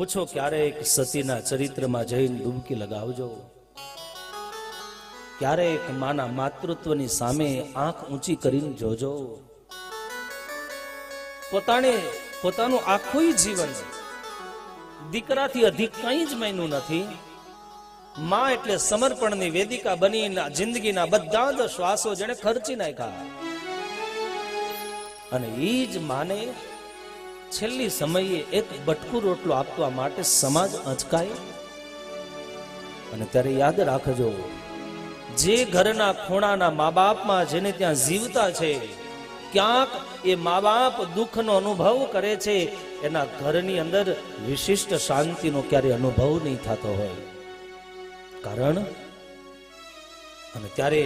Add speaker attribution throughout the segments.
Speaker 1: પૂછો ક્યારેક સતીના ચરિત્રમાં જઈને ડૂબકી લગાવજો. ક્યારેક માના માતૃત્વની સામે આંખ ઊંચી કરીને જોજો. પોતાનું આખું જીવન દીકરાથી અધિક કંઈ જ માન્યું નથી. માં એટલે સમર્પણની વેદિકા બની જિંદગીના બધા જ શ્વાસો જેને ખર્ચી નાખ્યા. અને એ જ માને છેલ્લી સમયે એક બટકું રોટલો આપવા માટે સમાજ અચકાય. અને ત્યારે યાદ રાખજો, જે ઘરના ખૂણાના મા બાપમાં જેને ત્યાં જીવતા છે, ક્યાંક એ મા બાપ દુઃખનો અનુભવ કરે છે, એના ઘરની અંદર વિશિષ્ટ શાંતિનો ક્યારે અનુભવ નહીં થતો હોય. કારણ અને ત્યારે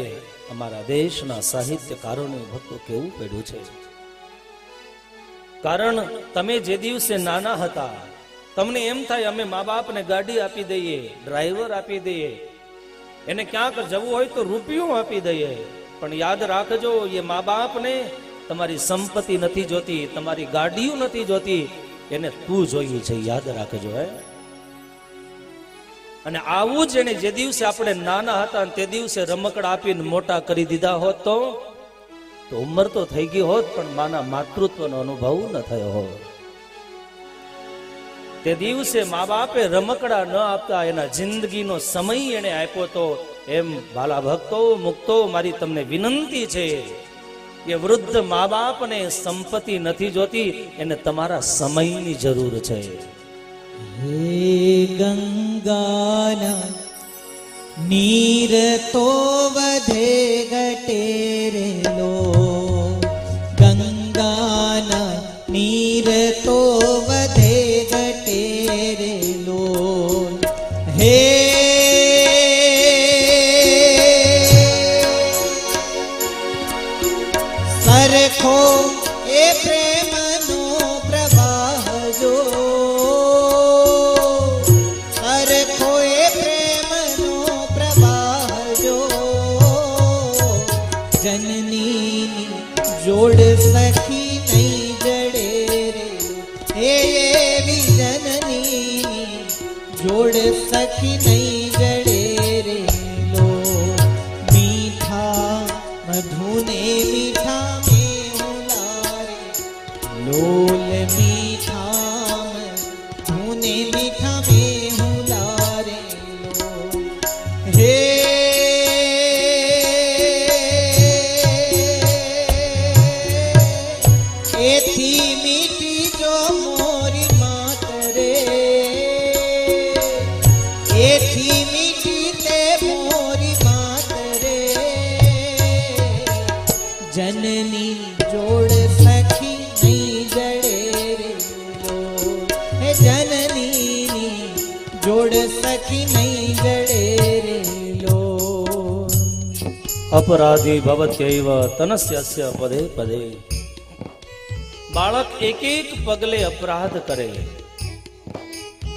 Speaker 1: અમારા દેશના સાહિત્યકારોને ભક્તો કેવું પડ્યું છે. કારણ તમે જે દિવસે નાના હતા તમને એમ થાય અમે મા બાપને ગાડી આપી દઈએ, ડ્રાઈવર આપી દઈએ, એને ક્યાંક જવું હોય તો રૂપિયો આપી દઈએ. પણ યાદ રાખજો, એ મા બાપને તમારી સંપત્તિ નથી જોતી, તમારી ગાડીઓ નથી જોતી, એને તું જોઈએ છે. યાદ રાખજો. અને આવું જ એને જે દિવસે આપણે નાના હતા તે દિવસે રમકડા આપીને મોટા કરી દીધા હોત તો ઉંમર તો થઈ ગઈ હોત, પણ માના માતૃત્વનો અનુભવ ન થયો હોત. તે દિવસે મા બાપે રમકડા ન આપતા, એના જિંદગીનો સમય એને આપ્યો તો. એમ ભાલા ભક્તો મુક્તો, મારી તમને વિનંતી છે કે વૃદ્ધ મા બાપને સંપત્તિ નથી જોતી, એને તમારા સમયની જરૂર છે.
Speaker 2: હે ગંગાના નીર તો વધે ઘટે રેલો, ગંગાના નીર તો વધે ઘટે રેલો. હે સરખો એ પ્રેમનો પ્રવાહ જો, સરખો એ પ્રેમનો પ્રવાહ જો, જનની જોડ સખી નહીં જડે રે. હે એવી જનની જોડ સખી નહીં જડે રે લો. મીઠા મધુને મીઠા મેહુલારે લોલ, મીઠા મધુને મીઠા મેહુલારે લો. હે એથી મીઠી જો મોરી માત રે, એથી મીઠી તે મોરી માત રે. જનની જોડ સખી નહીં જડે રે લો. હે જનની જોડ સખી નહીં જડે રે લો.
Speaker 1: અપરાધી ભવત્યૈવ તનસ્યસ્ય પદે પદે. બાળક એક એક પગલે અપરાધ કરે,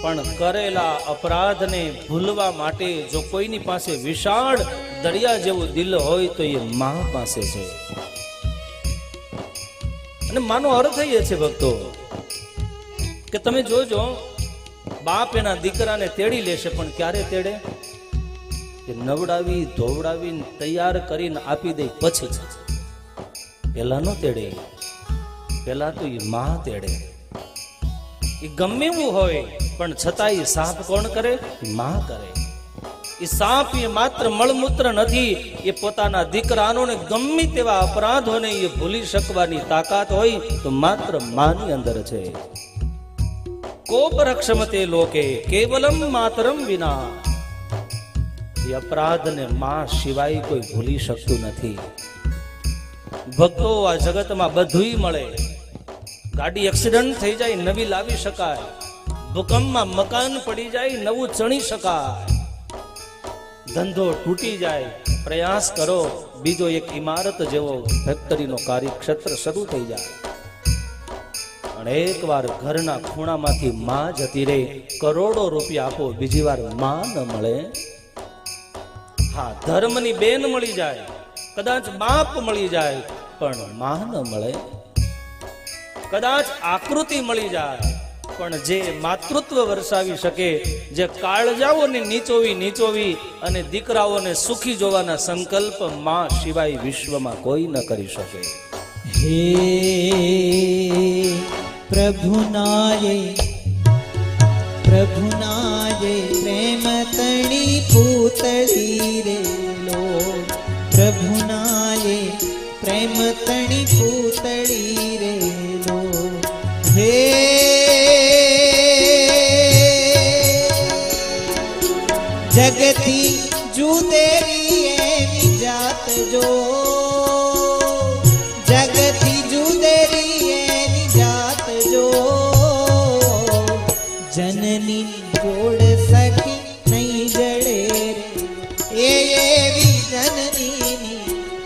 Speaker 1: પણ કરેલા અપરાધને ભૂલવા માટે જો કોઈની પાસે વિશાળ દરિયા જેવું દિલ હોય તો એ મા પાસે છે. અને માનો અર્થ એ છે ભક્તો કે તમે જોજો, બાપ એના દીકરાને તેડી લેશે, પણ ક્યારે તેડે? કે નવડાવી ધોવડાવીને તૈયાર કરીને આપી દે પછી. પેલા નો તેડે, પેલા તો એ માં તેડે. એ ગમે એવું હોય પણ છતાં એ સાફ કોણ કરે? માં કરે. એ સાફ એ માત્ર મળમૂત્ર નથી, એ પોતાના દીકરાનો ને ગમે તેવા અપરાધોને એ ભૂલી શકવાની તાકાત હોય તો માત્ર માની અંદર છે. કોપરક્ષમતે લોકે કેવલમ માતરમ વિના. એ અપરાધને માં સિવાય કોઈ ભૂલી શકતું નથી. ભક્તો, આ જગતમાં બધુંય મળે. ગાડી એક્સિડન્ટ થઈ જાય, નવી લાવી શકાય. ભૂકંપમાં મકાન પડી જાય, નવું ચણી શકાય. ધંધો તૂટી જાય, પ્રયાસ કરો, બીજો એક ઇમારત જેવો ફેક્ટરીનો કાર્યક્ષેત્ર શરૂ થઈ જાય. અને એકવાર ઘરના ખૂણામાંથી માં જતી રહે, કરોડો રૂપિયા આપો, બીજી વાર માં ન મળે. હા, ધર્મની બેન મળી જાય, કદાચ બાપ મળી જાય, પણ માં ન મળે. કદાચ આકૃતિ મળી જાય, પણ જે માતૃત્વ વરસાવી શકે, જે કાળજાઓને નીચોવી અને દીકરાઓને સુખી જોવાના સંકલ્પ માં સિવાય વિશ્વમાં કોઈ ન કરી શકે.
Speaker 2: હે પ્રભુનાયે પ્રેમ તણી પૂતળી રે લો, પ્રભુનાયે પ્રેમ તણી પૂતળી રે લો. હે જગતી જુદેરી એની જાત જો, જગતી જુદેરી એની જાત જો, જનની જોડ સખી નહીં જડે રે, એવી જનની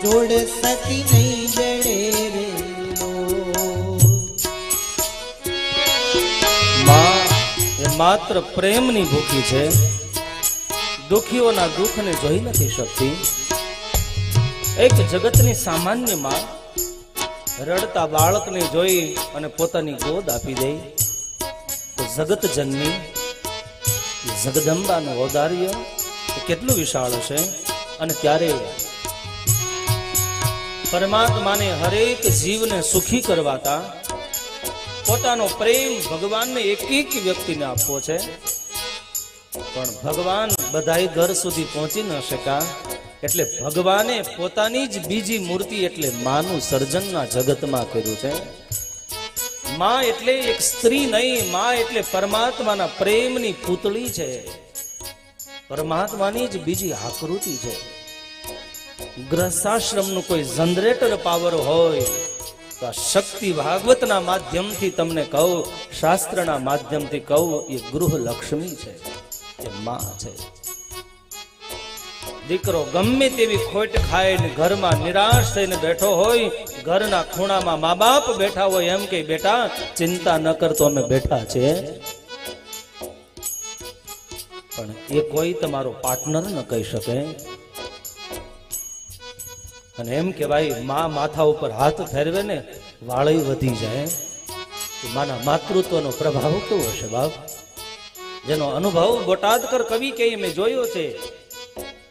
Speaker 2: જોડ સખી નહીં જડે રે લો.
Speaker 1: માં એ માત્ર પ્રેમની ભૂખી છે, દુખીઓના દુઃખને જોઈ નથી શકતી. એક જગતની સામાન્ય માં રડતા બાળકને જોઈ અને પોતાની ગોદ આપી દે તો જગત જનની જગદંબાનું ઔદાર્ય કેટલું વિશાળ છે. અને ત્યારે પરમાત્માને હરેક જીવને સુખી કરવાતા પોતાનો પ્રેમ ભગવાનને એક એક વ્યક્તિને આપવો છે. પણ ભગવાન બધાય ઘર સુધી પહોંચી ન શકા, એટલે ભગવાને પોતાની જ બીજી મૂર્તિ એટલે માનું સર્જનના જગતમાં કર્યું છે. માં એટલે એક સ્ત્રી નહીં, માં એટલે પરમાત્માના પ્રેમની પૂતળી છે, પરમાત્માની જ બીજી આકૃતિ છે. ગ્રહસ્થાશ્રમનું કોઈ જનરેટર પાવર હોય તો આ શક્તિ ભાગવતના માધ્યમથી તમને કહું, શાસ્ત્રના માધ્યમથી કહું, એ ગૃહ લક્ષ્મી છે, એ માં છે. દીકરો ગમે તેવી ખોટ ખાઈને ઘરમાં નિરાશ થઈને બેઠો હોય, ઘરના ખૂણામાં મા બાપ બેઠા હોય, એમ કે બેટા ચિંતા ન કરતો, અમે બેઠા છે. પણ એ કોઈ તમારો પાર્ટનર ન કહી શકે. અને એમ કે ભાઈ માં માથા ઉપર હાથ ફેરવે ને વાળઈ વધી જાય. માના માતૃત્વનો પ્રભાવ કેવો હશે બાપ, જેનો અનુભવ બોટાદકર કવિ કે મેં જોયો છે.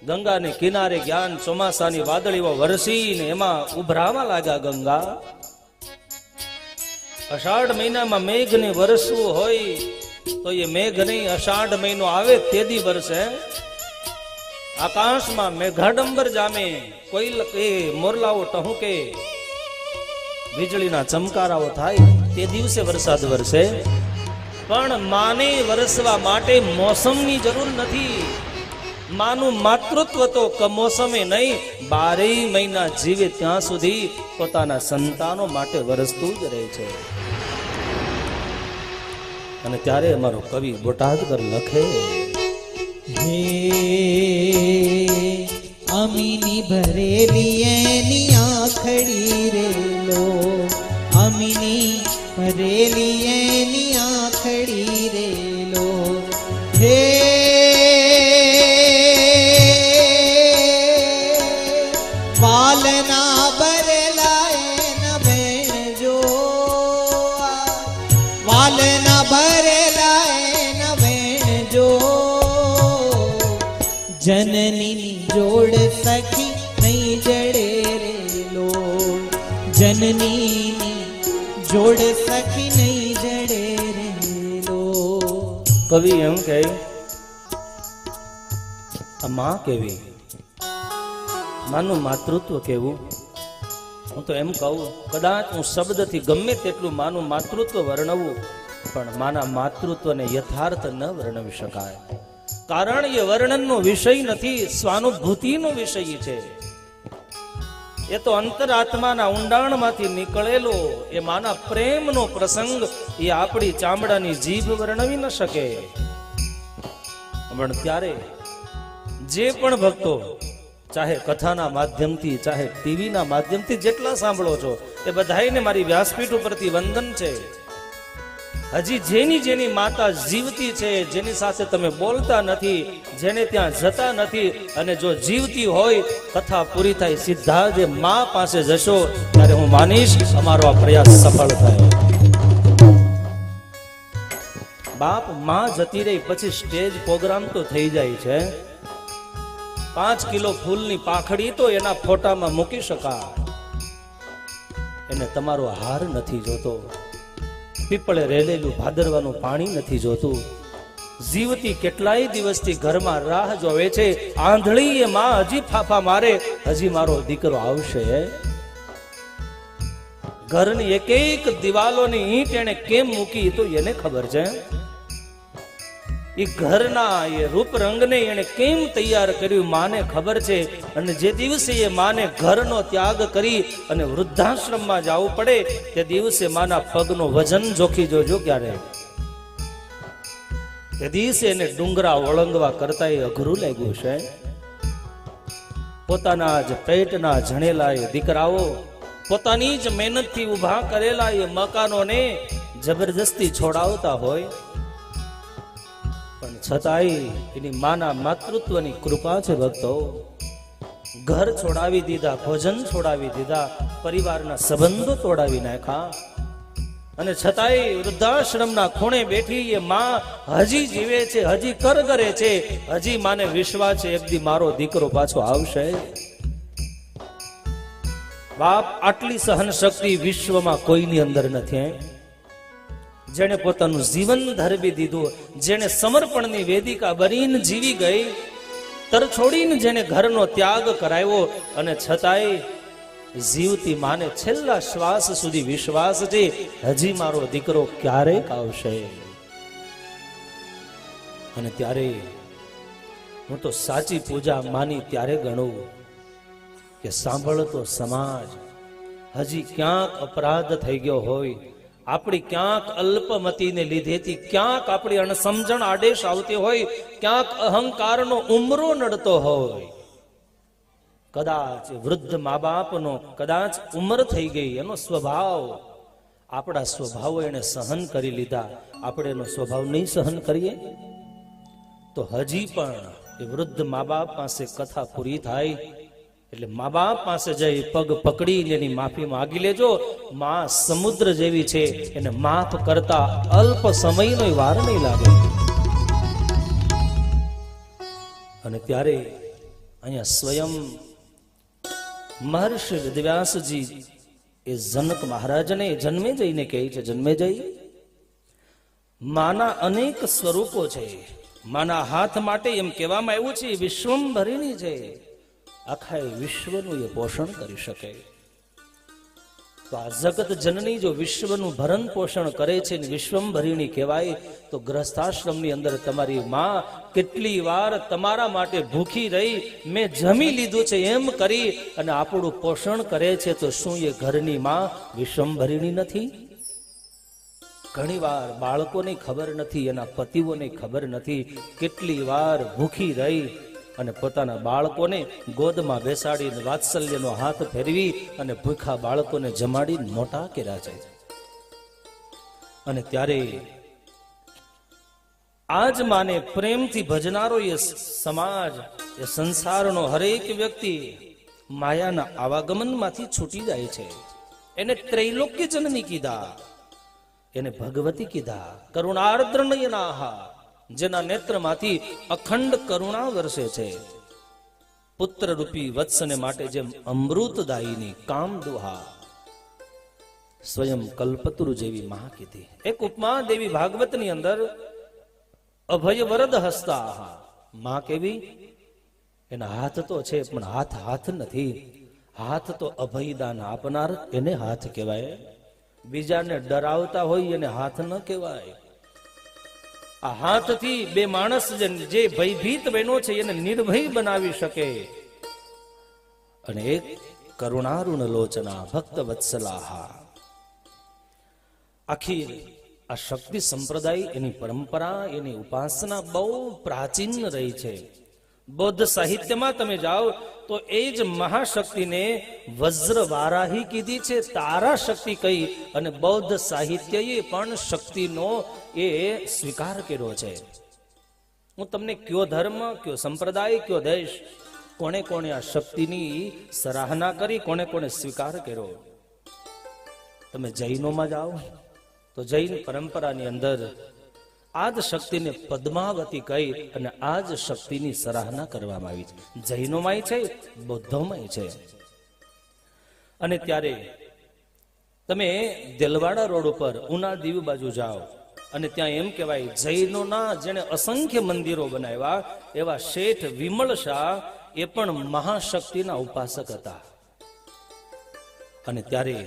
Speaker 1: ગંગાને કિનારે જ્ઞાન ચોમાસાની વાદળીઓ વરસીને એમાં ઉભરાવા લાગ્યા ગંગા. અષાઢ મહિનામાં મેઘને વરસવું હોય તો એ મેઘ નહીં, અષાઢ મહિનો આવે તેદી વરસે. આકાશમાં મેઘાડંબર જામે, કોઈ મોરલાઓ ટહુકે, વીજળીના ચમકારાઓ થાય તે દિવસે વરસાદ વરસે. પણ માને વરસવા માટે મોસમની જરૂર નથી. માનું માતૃત્વ તો કમોસમે નહીં, 12 મહિના જીવે ત્યાં સુધી પોતાના સંતાનો માટે વરસતું જ રહે છે. અને ત્યારે અમારો કવિ બોટાદકર લખે,
Speaker 2: હે અમીની ભરેલી એની આંખડી રે લો, અમીની ભરેલી એની આંખડી રે લો. હે વાલના ભરેલા એના બેન જો, વાલના ભરેલા એના બેન જો, જનની જોડ સખી નહીં જડે રે લો, જનની જોડ સખી નહીં જડે રે લો.
Speaker 1: કવિ એમ કહે આ માં કેવી, માનું માતૃત્વ કેવું. હું તો એમ કહું, કદાચ હું શબ્દથી ગમે તેટલું માનું માતૃત્વ વર્ણવું, પણ માના માતૃત્વને યથાર્થ ન વર્ણવી શકાય. કારણ એ વર્ણનનો વિષય નથી, સ્વાનુભૂતિનો વિષય છે. એ તો અંતરાત્માના ઊંડાણમાંથી નીકળેલો એ માના પ્રેમનો પ્રસંગ એ આપણી ચામડાની જીભ વર્ણવી ન શકે. પણ ત્યારે જે પણ ભક્તો ચાહે કથાના માધ્યમથી ચાહે ટીવીના માધ્યમથી જેટલા સાંભળો છો એ બધાઈને મારી વ્યાસપીઠ ઉપરથી વંદન છે. હજી જેની જેની માતા જીવતી છે, જેની સાથે તમે બોલતા નથી, જેને ત્યાં જતા નથી, અને જો જીવતી હોય કથા પૂરી થાય સીધા જે મા પાસે જશો ત્યારે હું માનીશ અમારો આ પ્રયાસ સફળ થાય. બાપ માં જતી રહી પછી સ્ટેજ પ્રોગ્રામ તો થઈ જાય છે, 5 કિલો ફૂલની પાખડી તો એના ફોટામાં મૂકી શકાય, એને તમારો હાર નથી જોતો, પીપળે રેલેલું ભાદરવાનું પાણી નથી જોતું, જીવતી કેટલાય દિવસથી ઘરમાં રાહ જોવે છે, આંધળી એ માં હજી ફાફા મારે, હજી મારો દીકરો આવશે. ઘરની એક એક દિવાલોની ઈંટ એને કેમ મૂકી તો એને ખબર છે. એ ઘરના એ રૂપ રંગને એને કેમ તૈયાર કર્યું માને ખબર છે. અને જે દિવસે એ માને ઘરનો ત્યાગ કરી અને વૃદ્ધાશ્રમમાં જવું પડે તે દિવસે માના પગનો વજન જોખી જોજો ક્યારે. તે દિવસે એને ડુંગરા ઓળંગવા કરતા એ અઘરું લાગ્યું છે. પોતાના જ પેટના જણેલા એ દીકરાઓ, પોતાની જ મહેનતથી ઊભા કરેલા એ મકાનોને જબરજસ્તી છોડાવતા હોય, પણ છતાંય એની માના માતૃત્વની કૃપા છે ભક્તો. ઘર છોડાવી દીધા, ભોજન છોડાવી દીધા, પરિવારના સંબંધો તોડાવી નાખ્યા, અને છતાંય વૃદ્ધાશ્રમના ખૂણે બેઠી એ માં હજી જીવે છે, હજી કરગરે છે, હજી માને વિશ્વાસ છે એક દી મારો દીકરો પાછો આવશે. બાપ આટલી સહન શક્તિ વિશ્વમાં કોઈની અંદર નથી. જેણે પોતાનું જીવન ધરબી દીધું, જેણે સમર્પણની વેદિકા બનીને જીવી ગઈ, તર છોડીને જેને ઘરનો ત્યાગ કરાવ્યો, અને છતાંય જીવતી માને છેલ્લા શ્વાસ સુધી વિશ્વાસ છે હજી મારો દીકરો ક્યારેક આવશે. અને ત્યારે હું તો સાચી પૂજા માની ત્યારે ગણું કે સાંભળતો સમાજ હજી ક્યાંક અપરાધ થઈ ગયો હોય, આપણી ક્યાંક અલ્પમતીને લીધેથી ક્યાંક આપણી અણસમજણ આદેશ આવતી હોય, ક્યાંક અહંકારનો ઉમરો નડતો હોય, કદાચ વૃદ્ધ મા બાપનો કદાચ ઉંમર થઈ ગઈ, એનો સ્વભાવ, આપણા સ્વભાવો એને સહન કરી લીધા, આપણે એનો સ્વભાવ નહીં સહન કરીએ તો હજી પણ એ વૃદ્ધ મા બાપ પાસે કથા પૂરી થાય એટલે મા બાપ પાસે જઈ પગ પકડીને એની માફી માંગી લેજો. માં સમુદ્ર જેવી છે, એને માફ કરતા અલ્પ સમયનો વાર નહીં લાગે. અને ત્યારે અહીંયા સ્વયં મહર્ષિ વેદવ્યાસજી એ જનક મહારાજને જન્મે જઈને કહે છે, જન્મે જઈ માના અનેક સ્વરૂપો છે, માના હાથ માટે એમ કહેવામાં આવ્યું છે વિશ્વંભરિણી છે, આખા વિશ્વનું એ પોષણ કરી શકે. તો આ જગત જનની જો વિશ્વનું ભરણ પોષણ કરે છે ને વિશ્વંભરિણી કહેવાય, તો ગ્રસ્થાશ્રમની અંદર તમારી માં કેટલી વાર તમારા માટે ભૂખી રહી, મેં જમી લીધું છે એમ કરી અને આપણું પોષણ કરે છે, તો શું એ ઘરની માં વિશ્વંભરિણી નથી? ઘણી વાર બાળકોને ખબર નથી, એના પતિઓને ખબર નથી, કેટલી વાર ભૂખી રહી અને પોતાના બાળકોને ગોદમાં બેસાડીને વાત્સલ્યનો હાથ ફેરવી અને ભૂખા બાળકોને જમાડીને મોટા કર્યા છે. અને ત્યારે આજ માને પ્રેમથી ભજનારો એ સમાજ, એ સંસારનો હરેક વ્યક્તિ માયાના આવાગમનમાંથી છૂટી જાય છે. એને ત્રૈલોક્ય જનની કીધા, એને ભગવતી કીધા, કરુણાર્દ્ર નયનાહા, જેના નેત્રમાંથી અખંડ કરુણા વરસે છે. પુત્ર રૂપી વત્સને માટે જેમ અમૃતદાયીની કામદુહા, સ્વયં કલ્પતરુ જેવી મહા કીધી. એક ઉપમા દેવી ભાગવતની અંદર અભય વરદ હસ્તા, માં કેવી? એના હાથ તો છે પણ હાથ હાથ નથી. હાથ તો અભયદાન આપનાર એને હાથ કહેવાય. બીજાને ડરાવતા હોય એને હાથ ન કહેવાય. આ હાથથી બે માણસ જે ભયભીત બહેનો છે એને નિર્ભય બનાવી શકે. અને એક કરુણારુણ લોચના ભક્ત વત્સલાહા. આખી આ શક્તિ સંપ્રદાય, એની પરંપરા, એની ઉપાસના બહુ પ્રાચીન રહી છે. બૌદ્ધ સાહિત્યમાં તમે જાઓ તો એ જ મહાશક્તિને વજ્ર વારાહી કીધી છે, તારા શક્તિ કહી. અને બૌદ્ધ સાહિત્યએ પણ શક્તિનો એ સ્વીકાર કર્યો છે. હું તમને કયો ધર્મ, કયો સંપ્રદાય, કયો દેશ, કોણે કોણે આ શક્તિની સરાહના કરી, કોણે કોણે સ્વીકાર કર્યો. તમે જૈનોમાં જાઓ તો જૈન પરંપરાની અંદર આ જ શક્તિને પદ્માવતી કહી અને આ જ શક્તિની સરાહના કરવામાં આવી છે. જૈનોમાંય છે, બૌદ્ધોમાંય છે. અને ત્યારે તમે દેલવાડા રોડ ઉપર ઉના દીવ બાજુ જાઓ અને ત્યાં એમ કહેવાય જૈનોના જેણે અસંખ્ય મંદિરો બનાવ્યા એવા શેઠ વિમળ શાહ એ પણ મહાશક્તિના ઉપાસક હતા. અને ત્યારે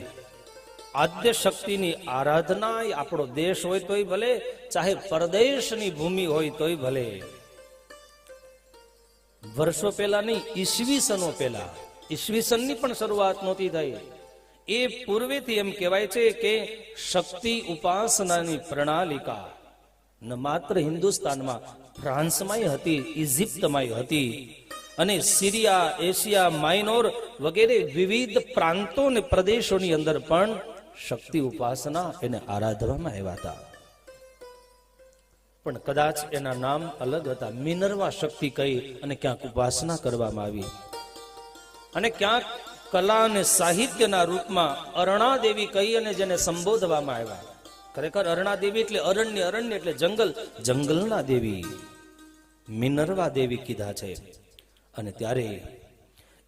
Speaker 1: આદ્ય શક્તિની આરાધના આપણો દેશ હોય તોય ભલે, ચાહે પરદેશની ભૂમિ હોય તોય ભલે, વર્ષો પહેલા નહીં, ઈસવીસનો પહેલા, ઈસવીસનની પણ શરૂઆત નહોતી થઈ. એ પૂર્વેથી એમ કહેવાય છે કે શક્તિ ઉપાસનાની પ્રણાલિકા ન માત્ર હિન્દુસ્તાનમાં, ફ્રાન્સમાંય હતી, ઇજિપ્તમાંય હતી, અને સિરિયા, એશિયા માઇનોર વગેરે વિવિધ પ્રાંતો અને પ્રદેશોની અંદર પણ શક્તિ ઉપાસના એને આરાધવામાં આવ્યા હતા. પણ કદાચ એના નામ અલગ હતા. મિનર્વા શક્તિ કહી અને ક્યાંક ઉપાસના કરવામાં આવી, અને ક્યાંક કલા અને સાહિત્યના રૂપમાં અરણા દેવી કહી અને જેને સંબોધવામાં આવ્યા. ખરેખર અરણા દેવી એટલે અરણ્ય, અરણ્ય એટલે જંગલ, જંગલના દેવી મિનર્વા દેવી કીધા છે. અને ત્યારે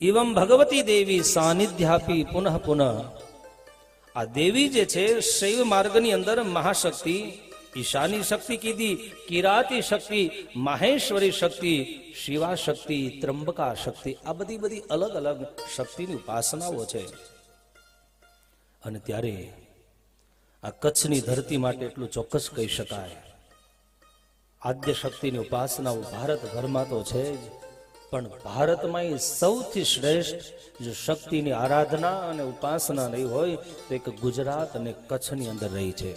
Speaker 1: એવમ ભગવતી દેવી સાનિધ્યાપી પુનઃ પુનઃ, આ દેવી જે છે શૈવ માર્ગની અંદર મહાશક્તિ, ઈશાની શક્તિ કીધી, કિરાતી શક્તિ, માહેશ્વરી શક્તિ, શિવા શક્તિ, ત્રંબકા શક્તિ, આ બધી અલગ અલગ શક્તિની ઉપાસનાઓ છે. અને ત્યારે આ કચ્છની ધરતી માટે એટલું ચોક્કસ કહી શકાય, આદ્ય શક્તિની ઉપાસનાઓ ભારતભરમાં તો છે જ, પણ ભારતમાં સૌથી શ્રેષ્ઠ જો શક્તિની આરાધના અને ઉપાસના નહીં હોય તો એક ગુજરાત અને કચ્છની અંદર રહી છે.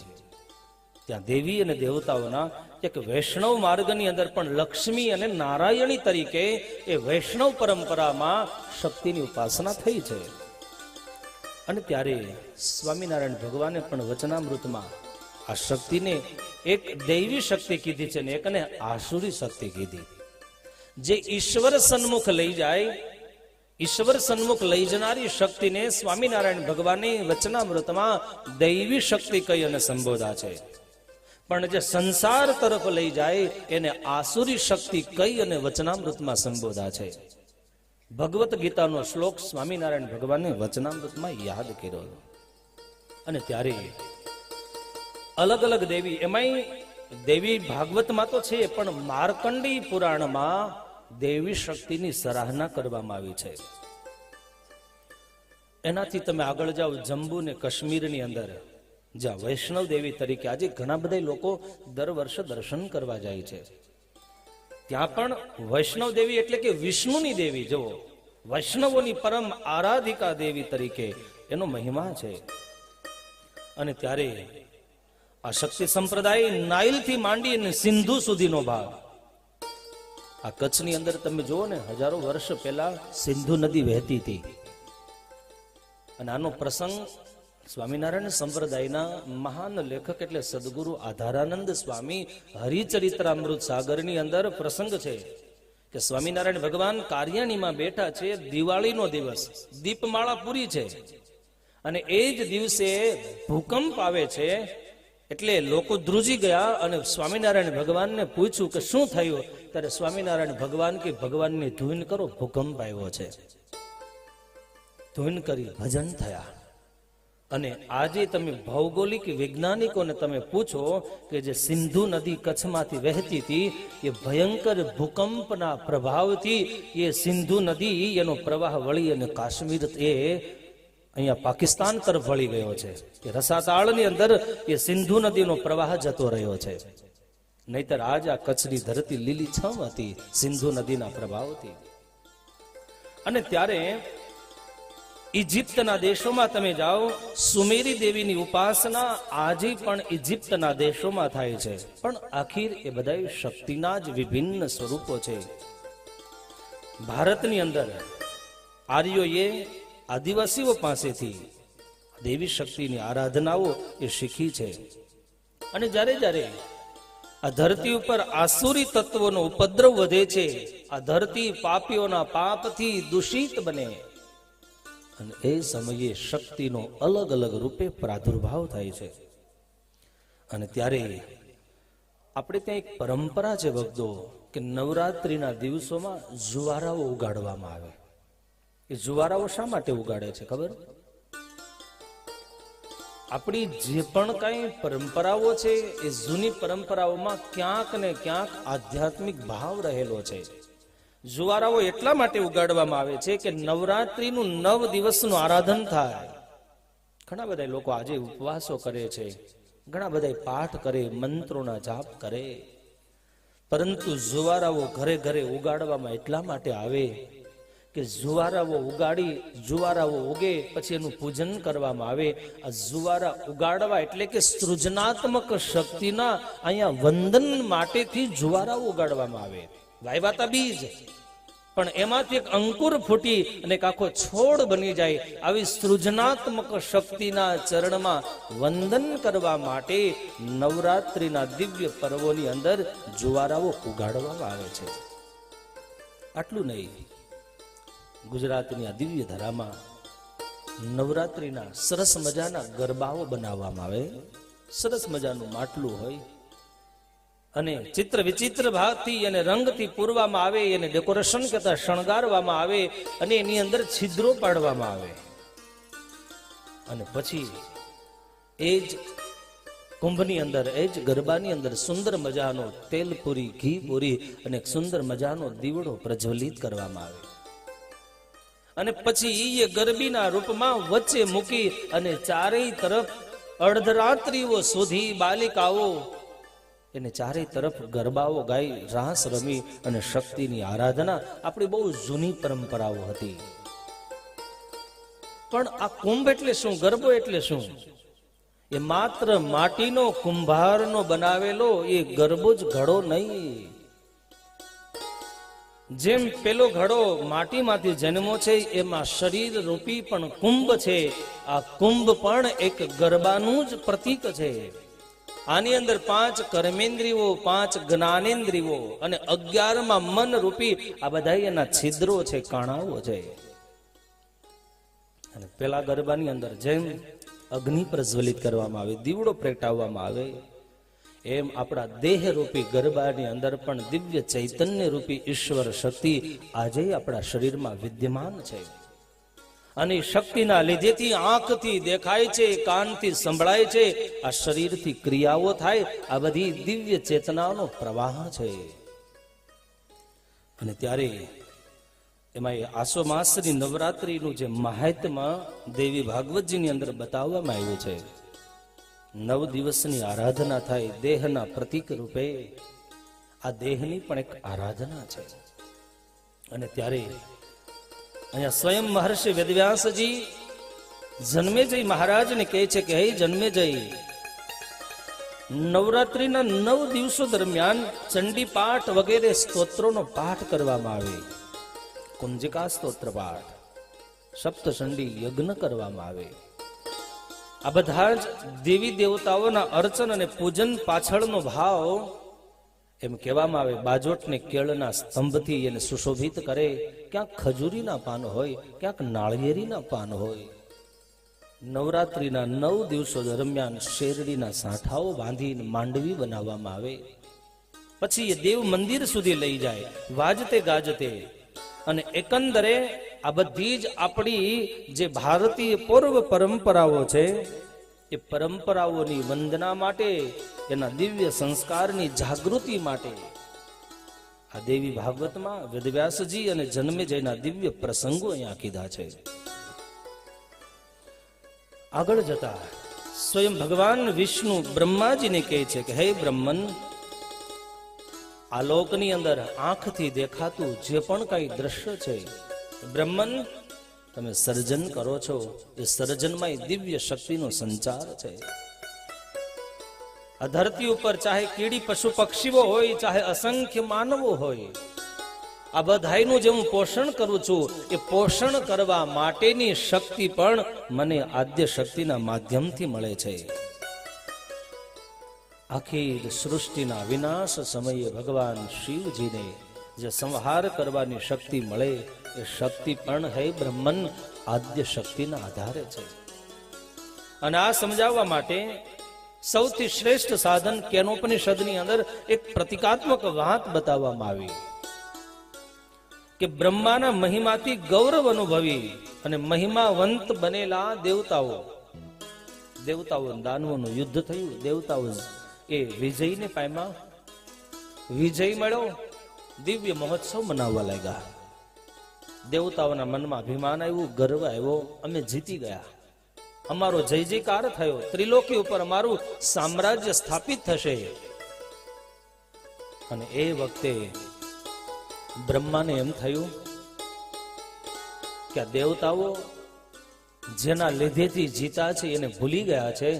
Speaker 1: ત્યાં દેવી અને દેવતાઓના એક વૈષ્ણવ માર્ગની અંદર પણ લક્ષ્મી અને નારાયણી તરીકે એ વૈષ્ણવ પરંપરામાં શક્તિની ઉપાસના થઈ છે. અને ત્યારે સ્વામિનારાયણ ભગવાને પણ વચનામૃતમાં આ શક્તિને એક દૈવી શક્તિ કીધી છે ને એકને આસુરી શક્તિ કીધી. જે ઈશ્વર સન્મુખ લઈ જાય, ઈશ્વર સન્મુખ લઈ જનારી શક્તિને સ્વામિનારાયણ ભગવાને વચનામૃતમાં દૈવી શક્તિ કહી અને સંબોધા છે. પણ જે સંસાર તરફ લઈ જાય એને આસુરી શક્તિ કહી અને વચનામૃતમાં સંબોધા છે. ભગવત ગીતાનો શ્લોક સ્વામિનારાયણ ભગવાને વચનામૃતમાં યાદ કર્યો. અને ત્યારે અલગ અલગ દેવી, એમાંય દેવી ભાગવતમાં તો છે, પણ માર્કંડી પુરાણમાં દેવી શક્તિની સરાહના કરવામાં આવી છે. એનાથી તમે આગળ જાઓ જમ્મુ ને કાશ્મીરની અંદર, જ્યાં વૈષ્ણવ દેવી તરીકે આજે ઘણા બધા લોકો દર વર્ષે દર્શન કરવા જાય છે. ત્યાં પણ વૈષ્ણવ દેવી એટલે કે વિષ્ણુની દેવી, જુઓ, વૈષ્ણવોની પરમ આરાધિકા દેવી તરીકે એનો મહિમા છે. અને ત્યારે આ શક્તિ સંપ્રદાય નાઇલથી માંડી અને સિંધુ સુધીનો ભાગ, આ કચ્છની અંદર તમે જુઓ ને, હજારો વર્ષ પહેલા સિંધુ નદી વહેતી હતી. અને આનો પ્રસંગ સ્વામિનારાયણ સંપ્રદાયના મહાન લેખક એટલે સદગુરુ આધારાનંદ સ્વામી હરિચરિત્રામૃત સાગરની અંદર પ્રસંગ છે કે સ્વામિનારાયણ ભગવાન કાર્યાણીમાં બેઠા છે, દિવાળીનો દિવસ, દીપમાળા પૂરી છે, અને એ જ દિવસે ભૂકંપ આવે છે. એટલે લોકો ધ્રુજી ગયા અને સ્વામિનારાયણ ભગવાનને પૂછ્યું કે શું થયું? ત્યારે સ્વામિનારાયણ ભગવાન કે ભગવાનની ધૂન કરો, ભૂકંપ આવ્યો છે. ધૂન કરી ભજન થયા. અને આજે તમે ભૌગોલિક વૈજ્ઞાનિકોને તમે પૂછો કે જે સિંધુ નદી કચ્છમાંથી વહેતી હતી, એ ભયંકર ભૂકંપના પ્રભાવથી એ સિંધુ નદી એનો પ્રવાહ વળી અને કાશ્મીર એ અહીંયા પાકિસ્તાન તરફ વળી ગયો છે. એ રસાતાળની અંદર એ સિંધુ નદીનો પ્રવાહ જતો રહ્યો છે. નહીતર આજ આ કચ્છની ધરતી લીલીછમ હતી સિંધુ નદીના પ્રભાવથી. અને ત્યારે ઇજિપ્તના દેશોમાં તમે જાઓ, સુમેરી દેવીની ઉપાસના આજે પણ ઇજિપ્તના દેશોમાં થાય છે. પણ આખીર એ બધા શક્તિના જ વિભિન્ન સ્વરૂપો છે. ભારતની અંદર આર્યોએ આદિવાસીઓ પાસેથી દેવી શક્તિની આરાધનાઓ એ શીખી છે. અને જ્યારે જ્યારે આ ધરતી ઉપર આસુરી તત્વોનો ઉપદ્રવ વધે છે, આ ધરતી પાપીઓના પાપથી દૂષિત બને, અને એ સમયે શક્તિનો અલગ અલગ રૂપે પ્રાદુર્ભાવ થાય છે. અને ત્યારે આપણે ત્યાં એક પરંપરા છે ભક્તો કે નવરાત્રિના દિવસોમાં જુવારાઓ ઉગાડવામાં આવે. એ જુવારાઓ શા માટે ઉગાડે છે ખબર? આપણી જે પણ કઈ પરંપરાઓ છે એ જૂની પરંપરાઓમાં ક્યાંક ને ક્યાંક આધ્યાત્મિક ભાવ રહેલો છે. જુવારાઓ એટલા માટે ઉગાડવામાં આવે છે કે નવરાત્રિનું 9 દિવસનું આરાધન થાય. ઘણા બધા લોકો આજે ઉપવાસો કરે છે, ઘણા બધા પાઠ કરે, મંત્રોના જાપ કરે, પરંતુ જુવારાઓ ઘરે ઘરે ઉગાડવામાં એટલા માટે આવે કે જુવારાઓ ઉગે પછી એનું પૂજન કરવામાં આવે. આ જુવારા ઉગાડવા એટલે કે સૃજનાત્મક શક્તિના અહીંયા વંદન માટેથી જુવારાઓ ઉગાડવામાં આવે. વાયવાતા બીજ, પણ એમાંથી એક અંકુર ફૂટી અને એક આખો છોડ બની જાય. આવી સૃજનાત્મક શક્તિના ચરણમાં વંદન કરવા માટે નવરાત્રિના દિવ્ય પર્વોની અંદર જુવારાઓ ઉગાડવામાં આવે છે. આટલું નહીં, ગુજરાતની આ દિવ્ય ધરામાં નવરાત્રિના સરસ મજાના ગરબાઓ બનાવવામાં આવે. સરસ મજાનું માટલું હોય અને ચિત્ર વિચિત્ર ભાવથી અને રંગથી પૂરવામાં આવે, એને ડેકોરેશન કરતા શણગારવામાં આવે અને એની અંદર છિદ્રો પાડવામાં આવે. અને પછી એ જ કુંભની અંદર, એ જ ગરબાની અંદર સુંદર મજાનો તેલ પૂરી, ઘી પૂરી અને એક સુંદર મજાનો દીવડો પ્રજ્વલિત કરવામાં આવે. અને પછી એ ગરબીના રૂપમાં વચ્ચે મૂકી અને ચારેય તરફ અર્ધરાત્રિઓ સુધી બાલિકાઓ એને ચારે તરફ ગરબાઓ ગાઈ, રાસ રમી અને શક્તિની આરાધના આપણી બહુ જૂની પરંપરાઓ હતી. પણ આ કુંભ એટલે શું, ગરબો એટલે શું? એ માત્ર માટીનો કુંભારનો બનાવેલો એ ગરબો જ ઘડો નહીં. જેમ પેલો ઘડો માટીમાંથી જન્મો છે, એમાં શરીર રૂપી પણ કુંભ છે. આ કુંભ પણ એક ગરબાનું જ પ્રતીક છે. આની અંદર 5 કર્મેન્દ્રિયો, 5 જ્ઞાનેન્દ્રિયો અને 11માં મન રૂપી આ બધા એના છિદ્રો છે, કાણાઓ છે. અને પેલા ગરબાની અંદર જેમ અગ્નિ પ્રજ્વલિત કરવામાં આવે, દીવડો પ્રગટાવવામાં આવે, એમ આપણા દેહ રૂપી ગરબાની અંદર પણ દિવ્ય ચૈતન્ય રૂપી ઈશ્વર શક્તિ આજે આપણા શરીરમાં વિદ્યમાન છે. અને શક્તિના લીધેથી આંખથી દેખાય છે, કાનથી સંભળાય છે, આ શરીરથી ક્રિયાઓ થાય, આ બધી દિવ્ય ચેતનાનો પ્રવાહ છે. અને ત્યારે એમાં આસો માસની નવરાત્રિનું જે મહાત્મ્ય દેવી ભાગવતજીની અંદર બતાવવામાં આવ્યું છે. 9 દિવસની આરાધના થાય દેહના પ્રતીક રૂપે. આ દેહની પણ એક આરાધના છે. અને ત્યારે અહીંયા સ્વયં મહર્ષિ વેદવ્યાસજી જન્મેજય મહારાજને કહે છે કે હે જન્મેજય, નવરાત્રિના 9 દિવસો દરમિયાન ચંડી પાઠ વગેરે સ્તોત્રોનો પાઠ કરવામાં આવે. કુંજિકા સ્તોત્ર પાઠ, સપ્તચંડી યજ્ઞ કરવામાં આવે. આ બધા જ દેવી દેવતાઓના અર્ચન અને પૂજન પાછળનો ભાવ એમ કહેવામાં આવે, બાજોટને કેળના સ્તંભથી એને સુશોભિત કરે. ક્યાંક ખજૂરીના પાન હોય, ક્યાંક નાળિયેરીના પાન હોય. નવરાત્રિના 9 દિવસો દરમિયાન શેરડીના સાંઠાઓ બાંધીને માંડવી બનાવવામાં આવે. પછી એ દેવ મંદિર સુધી લઈ જાય વાજતે ગાજતે. અને એકંદરે આ બધી જ આપણી જે ભારતીય પૂર્વ પરંપરાઓ છે, એ પરંપરાઓની વંદના માટે, એના દિવ્ય સંસ્કારની જાગૃતિ માટે આ દેવી ભાગવતમાં વેદવ્યાસજી અને જન્મેજયના દિવ્ય પ્રસંગો અહીંયા કીધા છે. આગળ જતા સ્વયં ભગવાન વિષ્ણુ બ્રહ્માજીને કહે છે કે હે બ્રહ્મન, આ લોકની અંદર આંખથી દેખાતું જે પણ કઈ દ્રશ્ય છે, બ્રહ્મન તમે સર્જન કરો છો. એ સર્જનમાં દિવ્ય શક્તિનો સંચાર છે. આ ધરતી ઉપર ચાહે કીડી પશુ પક્ષીઓ હોય, ચાહે અસંખ્ય માનવો હોય, આ બધાયનું જે હું પોષણ કરું છું, એ પોષણ કરવા માટેની શક્તિ પણ મને આદ્ય શક્તિના માધ્યમથી મળે છે. આખી સૃષ્ટિના વિનાશ સમયે ભગવાન શિવજીને જે સંહાર કરવાની શક્તિ મળે, એ શક્તિ પણ હે બ્રહ્મન આદ્ય શક્તિના આધારે છે. અને આ સમજાવવા માટે સૌથી શ્રેષ્ઠ સાધન કેનોપનિષદની અંદર એક પ્રતિકાત્મક વાત બતાવવામાં આવી કે બ્રહ્માના મહિમાથી ગૌરવ અનુભવી અને મહિમાવંત બનેલા દેવતાઓ દાનવોનું યુદ્ધ થયું, દેવતાઓ એ વિજયને પામ્યા, વિજય મળ્યો, દિવ્ય મહોત્સવ મનાવવા લાગ્યા. દેવતાઓના મનમાં અભિમાન આવ્યું, ગર્વ આવ્યો, અમે જીતી ગયા, અમારો જય જયકાર થયો, ત્રિલોકી ઉપર અમારું સામ્રાજ્ય સ્થાપિત થશે. અને એ વખતે બ્રહ્માને એમ થયું કે આ દેવતાઓ જેના લીધેથી જીતા છે એને ભૂલી ગયા છે.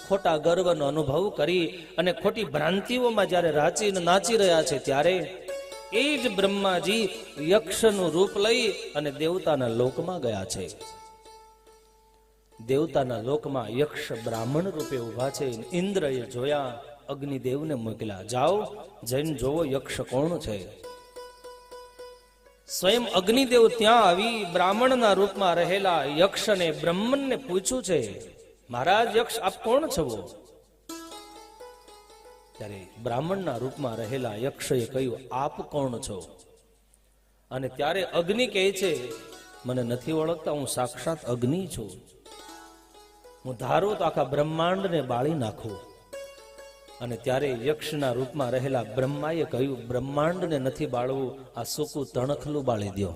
Speaker 1: ખોટા ગર્વનો અનુભવ કરી અને ખોટી ભ્રાંતિઓમાં જ્યારે રાચીને નાચી રહ્યા છે ત્યારે એ જ બ્રહ્માજી યક્ષનું રૂપ લઈ અને દેવતાના લોકમાં ગયા છે. દેવતાના લોકમાં યક્ષ બ્રાહ્મણ રૂપે ઉભા છે. ઇન્દ્રએ જોયા, અગ્નિદેવને મોકલ્યા, જાઓ જઈને જોવો યક્ષ કોણ છે. સ્વયં અગ્નિદેવ ત્યાં આવી બ્રાહ્મણના રૂપમાં રહેલા યક્ષને બ્રહ્મને પૂછ્યું છે, મહારાજ યક્ષ આપ કોણ છો? ત્યારે બ્રાહ્મણના રૂપમાં રહેલા યક્ષએ કહ્યું, આપ કોણ છો? અને ત્યારે અગ્નિ કહે છે, મને નથી ઓળખતા, હું સાક્ષાત અગ્નિ છું. હું ધારું તો આખા બ્રહ્માંડને બાળી નાખું. અને ત્યારે યક્ષના રૂપમાં રહેલા બ્રહ્માએ કહ્યું, બ્રહ્માંડને નથી બાળવું, આ સૂકું તણખલું બાળી દો.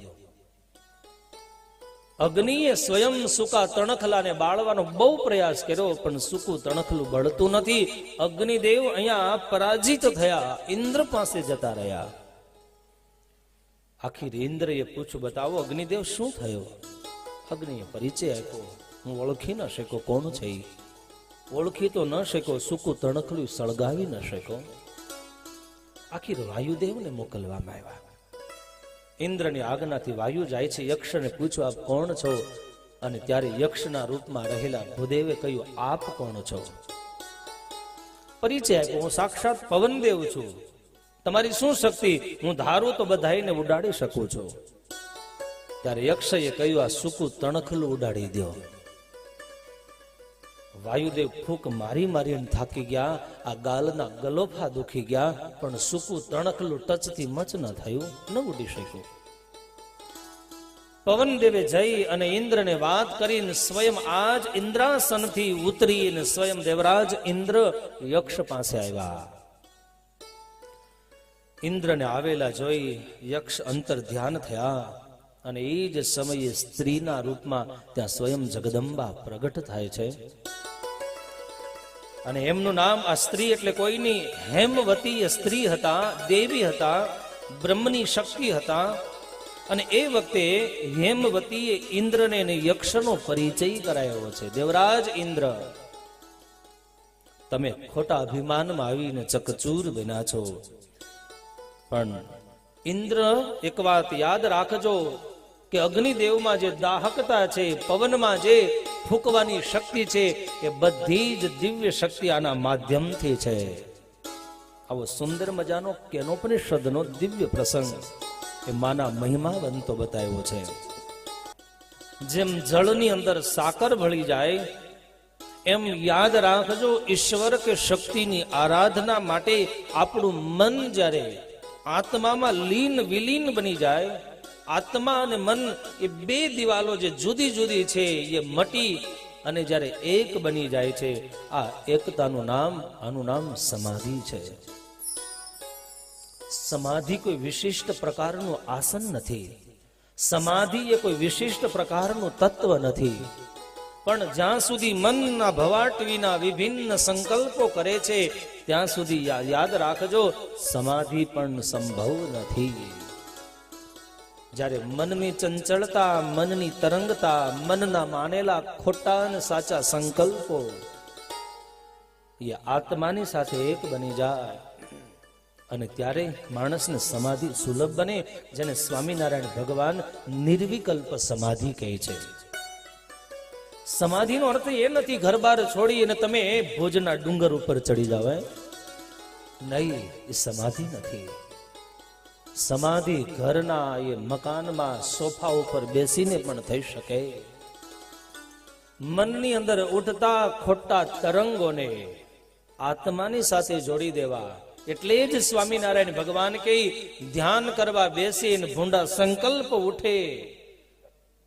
Speaker 1: અગ્નિએ સ્વયં સૂકા તણખલાને બાળવાનો બહુ પ્રયાસ કર્યો, પણ સૂકું તણખલું બળતું નથી. અગ્નિદેવ અહીંયા પરાજિત થયા, ઇન્દ્ર પાસે જતા રહ્યા. આખી ઇન્દ્રએ પૂછ્યું, બતાવો અગ્નિદેવ શું થયો? અગ્નિએ પરિચય આપ્યો, હું ઓળખી ન શક્યો કોણ છે. ઓળખી તો ન શક્યો, સૂકું તણખલું સળગાવી ન શક્યો. આખી વાયુદેવને મોકલવામાં આવ્યા. ઇન્દ્રની આજ્ઞાથી વાયુ જાય છે, યક્ષને પૂછ્યું, આપ કોણ છો? અને ત્યારે યક્ષના રૂપમાં રહેલા ભૂદેવે કહ્યું, આપ કોણ છો? પરિચય આપ્યો, હું સાક્ષાત પવનદેવ છું. તમારી શું શક્તિ? હું ધારું તો બધાઈને ઉડાડી શકું છું. ત્યારે યક્ષએ કહ્યું, આ સૂકું તણખલું ઉડાડી દો. વાયુદેવ ફૂંક મારી મારીને થાકી ગયા, આ ગાલના ગલોફા દુખી ગયા, પણ સૂકું તણખલું ટચથી મચ ન થયું, ન ઉડી શક્યું. પવનદેવે જઈ અને ઇન્દ્રને વાત કરીને સ્વયં આજ ઇન્દ્રાસનથી ઉતરીને સ્વયં દેવરાજ ઇન્દ્ર યક્ષ પાસે આવ્યા. ઇન્દ્રને આવેલા જોઈ યક્ષ અંતર ધ્યાન થયા અને એ જ સમયે સ્ત્રીના રૂપમાં ત્યાં સ્વયં જગદંબા પ્રગટ થાય છે. અને એમનું નામ, આ સ્ત્રી એટલે કોઈની હેમવતી સ્ત્રી હતા, દેવી હતા, બ્રહ્મની શક્તિ હતા. અને એ વખતે હેમવતીએ ઇન્દ્રને યક્ષનો પરિચય કરાયો છે. દેવરાજ ઇન્દ્ર, તમે ખોટા અભિમાનમાં આવીને ચકચૂર બન્યા છો. પણ ઇન્દ્ર, એક વાત યાદ રાખજો કે અગ્નિદેવમાં જે દાહકતા છે, પવનમાં જે ફૂંકવાની શક્તિ છે, એ બધી જ દિવ્ય શક્તિ આના માધ્યમથી છે. આવો સુંદર મજાનો કેનોપનિષદનો દિવ્ય પ્રસંગ એ માના મહિમાવંતો બતાવ્યો છે. જેમ જળની અંદર સાકર ભળી જાય એમ યાદ રાખજો, ઈશ્વર કે શક્તિની આરાધના માટે આપણું મન જ્યારે આત્મામાં લીન વિલીન બની જાય, આત્મા અને મન એ બે દિવાલો જે જુદી જુદી છે એ મટી અને જ્યારે એક બની જાય છે, આ એકતાનું નામ, આનું નામ સમાધિ છે. સમાધિ કોઈ વિશિષ્ટ પ્રકારનું આસન નથી, સમાધિ એ કોઈ વિશિષ્ટ પ્રકારનું તત્વ નથી. પણ જ્યાં સુધી મનના ભવાટ વિના વિભિન્ન સંકલ્પો કરે છે ત્યાં સુધી યાદ રાખજો, સમાધિ પણ સંભવ નથી. જ્યારે મનની ચંચળતા, મનની તરંગતા, મનના માનેલા ખોટા અને સાચા સંકલ્પો એ આત્માની સાથે એક બની જાય અને ત્યારે માણસને સમાધિ સુલભ બને, જેને સ્વામિનારાયણ ભગવાન નિર્વિકલ્પ સમાધિ કહે છે. સમાધિનો અર્થ એ નથી ઘર બાર છોડી અને તમે ભોજના ડુંગર ઉપર ચડી જાવ, નહીં, એ સમાધિ નથી. સમાધિ ઘરના એ મકાનમાં સોફા ઉપર બેસીને પણ થઈ શકે. મનની અંદર ઉઠતા ખોટા તરંગોને આત્માની સાથે જોડી દેવા. એટલે જ સ્વામિનારાયણ ભગવાન કે ધ્યાન કરવા બેસીને ભૂંડા સંકલ્પ ઉઠે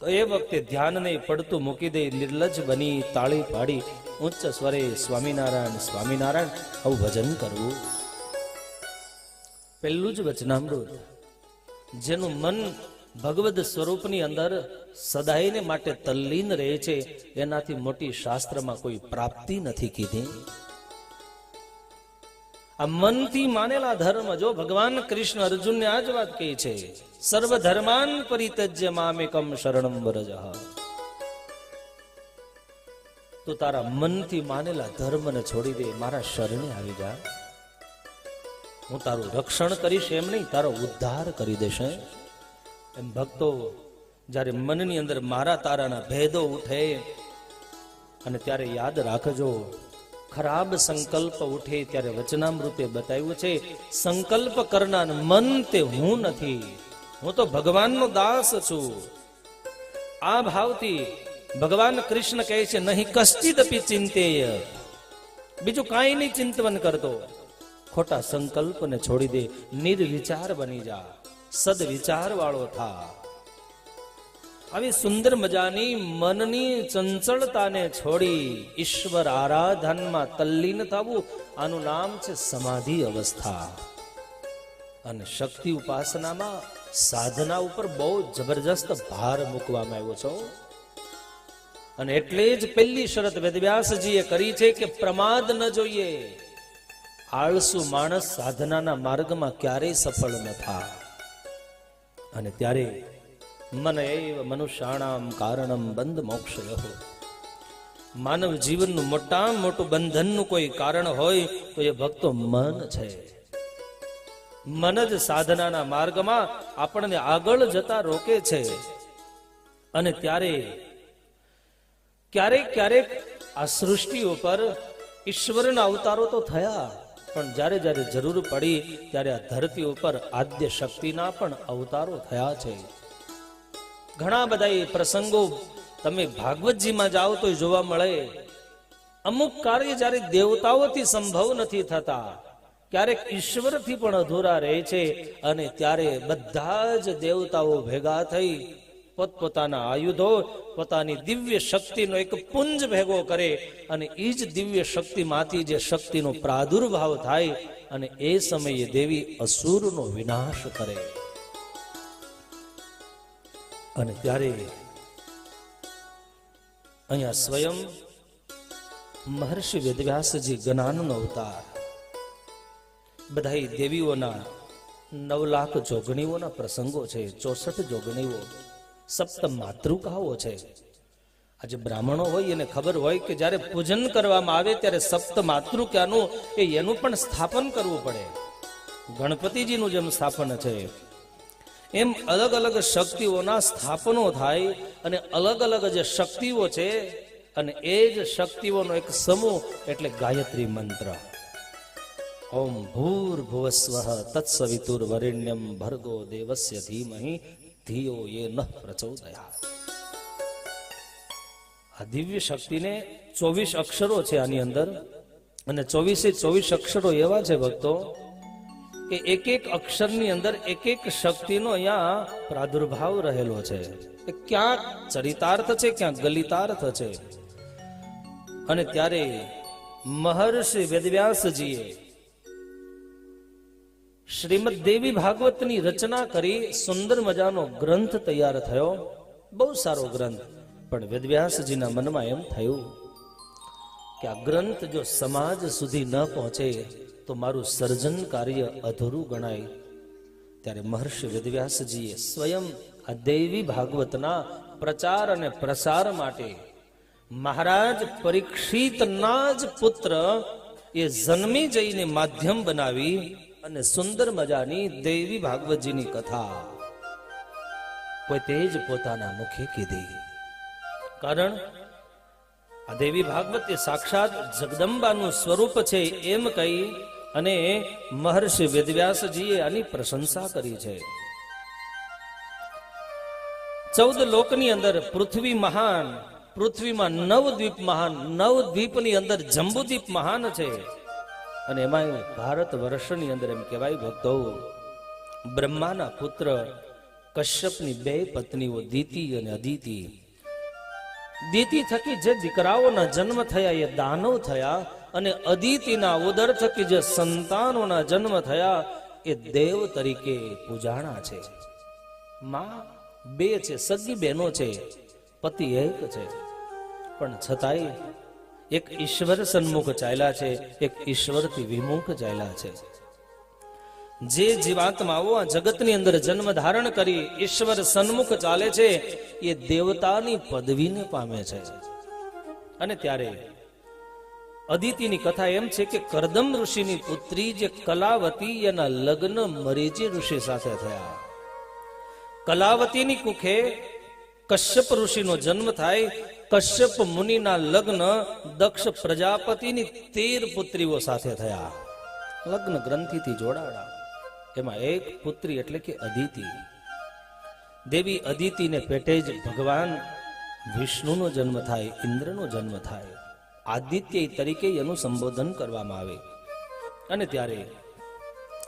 Speaker 1: તો એ વખતે ધ્યાનને પડતું મૂકી દે, નિર્લજ બની તાળી પાડી ઉચ્ચ સ્વરે સ્વામિનારાયણ સ્વામિનારાયણ આવું ભજન કરવું. પેલું જ વચનામૃત. જેનું મન ભગવદ સ્વરૂપની અંદર સદાયને માટે તલ્લીન રહે છે, એનાથી મોટી શાસ્ત્રમાં કોઈ પ્રાપ્તિ નથી કીધી. આ મનથી માનેલા ધર્મ, જો ભગવાન કૃષ્ણ અર્જુનને આ જ વાત કહી છે, સર્વ ધર્માન પરિત્યજ્ય મામેકમ શરણમ વ્રજઃ. તું તારા મનથી માનેલા ધર્મને છોડી દે, મારા શરણે આવી જા. હું તારું રક્ષણ કરીશ, એમ નહીં, તારો ઉદ્ધાર કરી દેશે. એમ ભક્તો, જ્યારે મનની અંદર મારા તારાના ભેદો ઉઠે અને ત્યારે યાદ રાખજો, ખરાબ સંકલ્પ ઉઠે ત્યારે વચનામૃતે બતાવ્યું છે, સંકલ્પ કરનાર મન તે હું નથી, હું તો ભગવાનનો દાસ છું. આ ભાવથી ભગવાન કૃષ્ણ કહે છે, નહીં કશ્ચિદપી ચિંતેય, બીજું કાંઈ નહીં ચિંતવન કરતો. ખોટા સંકલ્પને છોડી દે, નિર્વિચાર બની જા, સદવિચાર વાળો થા. આવી સુંદર મજાની મનની ચંચળતાને છોડી ઈશ્વર આરાધનમાં તલ્લીન થવું, આનું નામ છે સમાધિ અવસ્થા. અને શક્તિ ઉપાસનામાં સાધના ઉપર બહુ જબરજસ્ત ભાર મૂકવામાં આવ્યો છે. અને એટલે જ પહેલી શરત વેદવ્યાસજીએ કરી છે કે પ્રમાદ ન જોઈએ. આળસુ માણસ સાધનાના માર્ગમાં ક્યારેય સફળ ન થાય. અને ત્યારે મન એવ મનુષ્યાણામ કારણમ બંધ મોક્ષયો. માનવ જીવનનું મોટામાં મોટું બંધનનું કોઈ કારણ હોય તો એ ભક્તો મન છે. મન જ સાધનાના માર્ગમાં આપણને આગળ જતા રોકે છે. અને ત્યારે ક્યારેક ક્યારેક આ સૃષ્ટિ ઉપર ઈશ્વરના અવતારો તો થયા, પણ જ્યારે જ્યારે જરૂર પડી ત્યારે આ ધરતી ઉપર આદ્ય શક્તિના પણ અવતારો થયા છે. ઘણા બધા એ પ્રસંગો તમે ભાગવતજીમાં જાઓ તો જોવા મળે. અમુક કાર્ય જ્યારે દેવતાઓથી સંભવ નથી થતા, ક્યારેક ઈશ્વરથી પણ અધૂરા રહે છે. અને ત્યારે બધા જ દેવતાઓ ભેગા થઈ પોતપોતાના આયુધો, પોતાની દિવ્ય શક્તિનો એક પુંજ ભેગો કરે અને એ જ દિવ્ય શક્તિમાંથી જે શક્તિનો પ્રાદુર્ભાવ થાય અને એ સમયે દેવી અસુરનો વિનાશ કરે. અને ત્યારે અહીંયા સ્વયં મહર્ષિ વેદવ્યાસજી જ્ઞાનનો અવતાર, બધા દેવીઓના 9 લાખ જોગણીઓના પ્રસંગો છે, 64 જોગણીઓ, સપ્ત માતૃકાઓ છે. આજે બ્રાહ્મણો હોય એને ખબર હોય કે જ્યારે પૂજન કરવામાં આવે ત્યારે સપ્ત માતૃકાનું એનું પણ સ્થાપન કરવું પડે. ગણપતિજીનું જેમ સ્થાપન છે એમ અલગ અલગ શક્તિઓના સ્થાપનો થાય. અને અલગ અલગ જે શક્તિઓ છે અને એ જ શક્તિઓનો એક સમૂહ એટલે ગાયત્રી મંત્ર. ઓમ ભૂર્ભુવસ્વઃ તત્સવિતુર્વરેણ્યમ ભર્ગો દેવસ્ય ધીમહિ ધિયો યે નઃ પ્રચોદયાત. આ દિવ્ય શક્તિને 24 અક્ષરો છે આની અંદર. અને 24 અક્ષરો એવા છે ભક્તો કે એક એક અક્ષરની અંદર એક એક શક્તિનો અહીંયા પ્રાદુર્ભાવ રહેલો છે. ક્યાંક ચરિતાર્થ છે, ક્યાંક ગલિતાર્થ છે. અને ત્યારે મહર્ષિ વેદવ્યાસજીએ શ્રીમદ દેવી ભાગવતની રચના કરી સુંદર મજાનો ગ્રંથ તૈયાર થયો, બહુ સારો ગ્રંથ. પણ વેદવ્યાસજીના મનમાં એમ થયું કે આ ગ્રંથ જો સમાજ સુધી ન પહોંચે તો મારું સર્જન કાર્ય અધૂરું ગણાય. ત્યારે મહર્ષિ વેદવ્યાસજીએ સ્વયં આ દેવી ભાગવતના પ્રચાર અને પ્રસાર માટે મહારાજ પરીક્ષિતના જ પુત્ર એ જન્મી જઈને માધ્યમ બનાવી અને સુંદર મજાની દેવી ભાગવતજીની કથા કોઈ તે જ પોતાના મુખે કીધી. કારણ આ દેવી ભાગવત એ સાક્ષાત જગદંબાનું સ્વરૂપ છે એમ કહી અને મહર્ષિ વેદવ્યાસજીએ આની પ્રશંસા કરી છે. 14 લોકની અંદર પૃથ્વી મહાન, પૃથ્વીમાં 9 દ્વીપ મહાન, 9 દ્વીપની અંદર જંબુદ્વીપ મહાન છે. અને એમાં ભારત વર્ષની અંદર એમ કહેવાય ભક્તો, બ્રહ્માના પુત્ર કશ્યપની બે પત્નીઓ દિતિ અને અદિતિ. દિતિ થકી જે દીકરાઓના જન્મ થયા એ દાનવ થયા, અને અદિતિના ઉદર થકી જે સંતાનોના જન્મ થયા એ દેવ તરીકે પૂજાણા છે. માં બે છે, સગી બહેનો છે, પતિ એક છે, પણ છતાંય એક ઈશ્વર સન્મુખ ચાલ્યા છે, એક ઈશ્વરથી વિમુખ ચાલ્યા છે. જે જીવાત્માઓ આ જગતની અંદર જન્મ ધારણ કરી ઈશ્વર સન્મુખ ચાલે છે એ દેવતાની પદવીને પામે છે. અને ત્યારે અદિતિની કથા એમ છે કે કરદમ ઋષિની પુત્રી જે કલાવતી એના લગ્ન મરીચી ઋષિ સાથે થયા. કલાવતીની કુખે કશ્યપ ઋષિનો જન્મ થાય. કશ્યપ મુનિના લગ્ન દક્ષ પ્રજાપતિની 13 પુત્રીઓ સાથે થયા. લગ્ન ગ્રંથિથી જોડાણા. એમાં એક પુત્રી એટલે કે અદિતિ. દેવી અદિતિને પેટે જ ભગવાન વિષ્ણુનો જન્મ થાય, ઇન્દ્રનો જન્મ થાય. આદિત્ય તરીકે એનું સંબોધન કરવામાં આવે. અને ત્યારે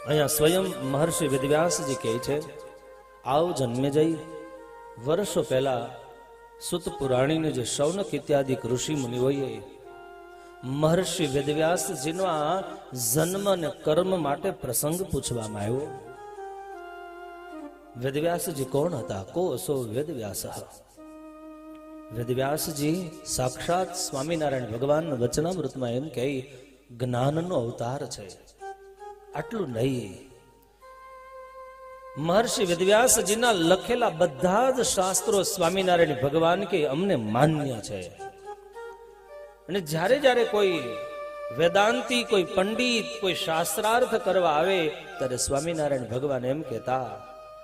Speaker 1: અહીંયા સ્વયં મહર્ષિ વેદવ્યાસજી કહે છે, આવ જન્મે જઈ વર્ષો પહેલા સુત પુરાણીને જે શૌનક ઇત્યાદિ ઋષિ મુનિઓએ મહર્ષિ વેદવ્યાસજીનો આ જન્મ અને કર્મ માટે પ્રસંગ પૂછવામાં આવ્યો. વેદવ્યાસજી કોણ હતા? કો અસો વેદવ્યાસ. વેદવ્યાસજી સાક્ષાત સ્વામિનારાયણ ભગવાન વચનામૃતમાં એમ કહે જ્ઞાનનો અવતાર છે. આટલું નહીં, મહર્ષિ વેદવ્યાસજીના લખેલા બધા જ શાસ્ત્રો સ્વામિનારાયણ ભગવાન કે અમને માન્ય છે. અને જ્યારે જ્યારે કોઈ વેદાંતી, કોઈ પંડિત, કોઈ શાસ્ત્રાર્થ કરવા આવે ત્યારે સ્વામિનારાયણ ભગવાન એમ કહેતા